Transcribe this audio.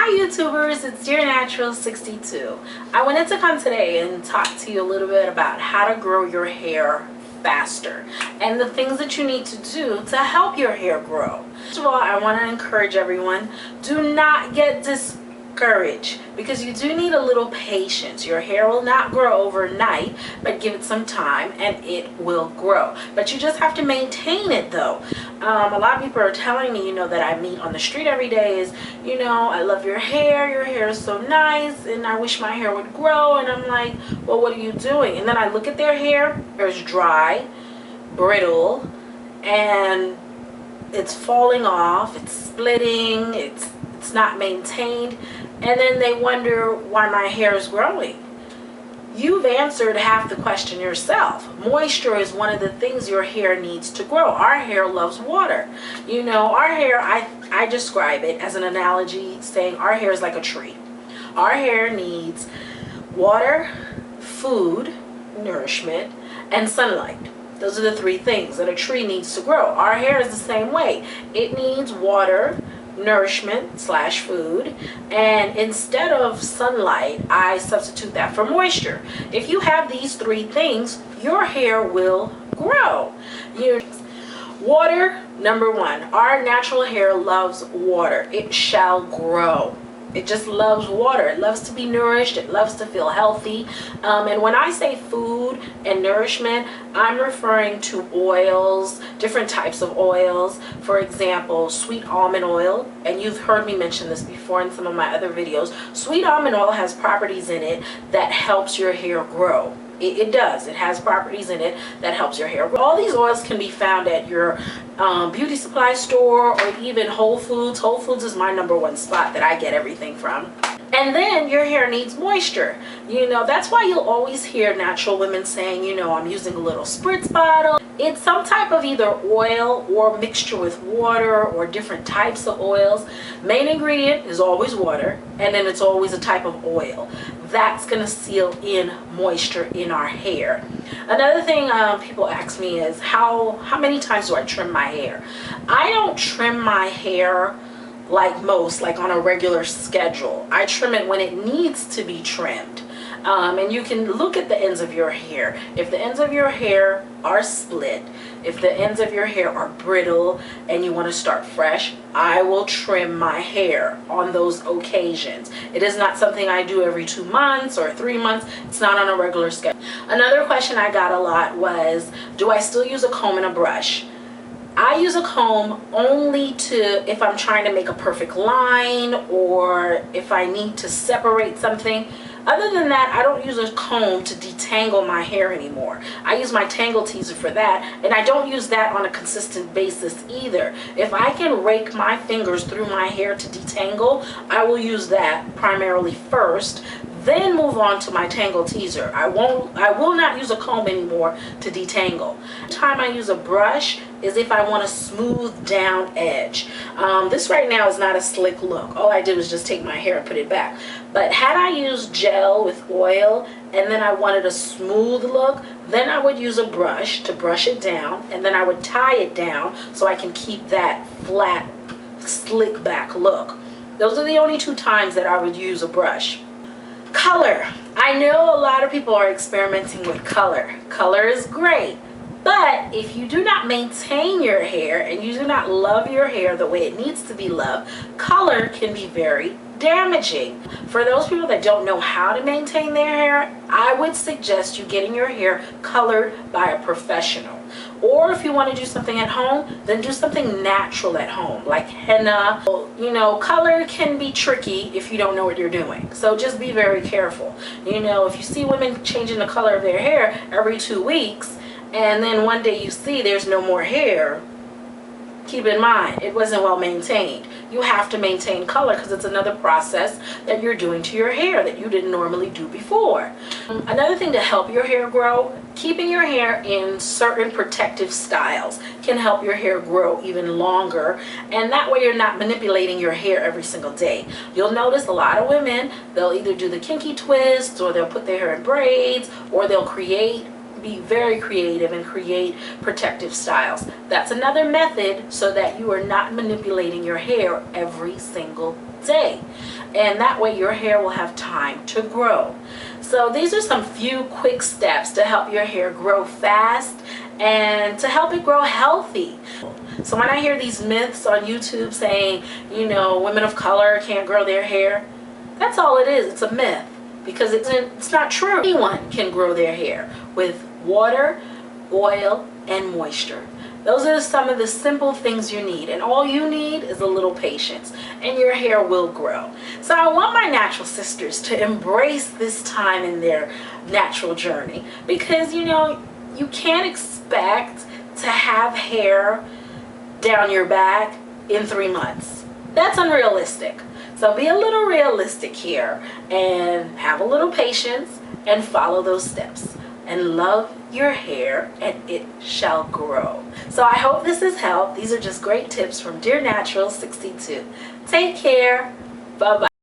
Hi YouTubers, it's Dearnatural62. I wanted to come today and talk to you a little bit about how to grow your hair faster and the things that you need to do to help your hair grow. First of all, I want to encourage everyone, do not get discouraged because you do need a little patience. Your hair will not grow overnight, but give it some time and it will grow. But you just have to maintain it though. A lot of people are telling me, that I meet on the street every day is, I love your hair is so nice and I wish my hair would grow. And I'm like, well, what are you doing? And then I look at their hair, it's dry, brittle, and it's falling off, it's splitting, it's not maintained, and then they wonder why my hair is growing. You've answered half the question yourself. Moisture is one of the things your hair needs to grow. Our hair loves water. Our hair, I describe it as an analogy saying our hair is like a tree. Our hair needs water, food, nourishment, and sunlight. Those are the three things that a tree needs to grow. Our hair is the same way. It needs water, nourishment / food, and instead of sunlight, I substitute that for moisture. If you have these three things, your hair will grow. Water, number one. Our natural hair loves water. It shall grow. It just loves water. It loves to be nourished. It loves to feel healthy. And when I say food and nourishment, I'm referring to oils, different types of oils. For example, sweet almond oil. And you've heard me mention this before in some of my other videos. Sweet almond oil has properties in it that helps your hair grow. It does. It has properties in it that helps your hair grow. All these oils can be found at your beauty supply store or even Whole Foods. Whole Foods is my #1 spot that I get everything from. And then your hair needs moisture. That's why you'll always hear natural women saying, I'm using a little spritz bottle. It's some type of either oil or mixture with water or different types of oils. Main ingredient is always water, and then it's always a type of oil. That's going to seal in moisture in our hair. Another thing people ask me is how many times do I trim my hair? I don't trim my hair like most, like on a regular schedule. I trim it when it needs to be trimmed. And you can look at the ends of your hair. If the ends of your hair are split, if the ends of your hair are brittle and you want to start fresh, I will trim my hair on those occasions. It is not something I do every 2 months or 3 months. It's not on a regular schedule. Another question I got a lot was, do I still use a comb and a brush? I use a comb only if I'm trying to make a perfect line or if I need to separate something. Other than that, I don't use a comb to detangle my hair anymore. I use my tangle teaser for that, and I don't use that on a consistent basis either. If I can rake my fingers through my hair to detangle, I will use that primarily first, then move on to my tangle teaser. I will not use a comb anymore to detangle. The time I use a brush is if I want a smooth down edge. This right now is not a slick look. All I did was just take my hair and put it back. But had I used gel with oil and then I wanted a smooth look, then I would use a brush to brush it down, and then I would tie it down so I can keep that flat, slick back look. Those are the only 2 times that I would use a brush. Color. I know a lot of people are experimenting with color. Color is great, but if you do not maintain your hair and you do not love your hair the way it needs to be loved, color can be very damaging. For those people that don't know how to maintain their hair, I would suggest you getting your hair colored by a professional. Or if you want to do something at home, then do something natural at home, like henna. Color can be tricky if you don't know what you're doing. So just be very careful. If you see women changing the color of their hair every 2 weeks, and then one day you see there's no more hair, keep in mind, it wasn't well maintained. You have to maintain color because it's another process that you're doing to your hair that you didn't normally do before. Another thing to help your hair grow, keeping your hair in certain protective styles can help your hair grow even longer, and that way you're not manipulating your hair every single day. You'll notice a lot of women, they'll either do the kinky twist, or they'll put their hair in braids, or they'll create be very creative and create protective styles. That's another method so that you are not manipulating your hair every single day. And that way your hair will have time to grow. So these are some few quick steps to help your hair grow fast and to help it grow healthy. So when I hear these myths on YouTube saying, you know, women of color can't grow their hair, that's all it is. It's a myth, because it's not true. Anyone can grow their hair with water, oil, and moisture. Those are some of the simple things you need, and all you need is a little patience, and your hair will grow. So I want my natural sisters to embrace this time in their natural journey, because you know, you can't expect to have hair down your back in 3 months. That's unrealistic. So be a little realistic here and have a little patience and follow those steps and love your hair, and it shall grow. So I hope this has helped. These are just great tips from Dearnatural62. Take care. Bye-bye.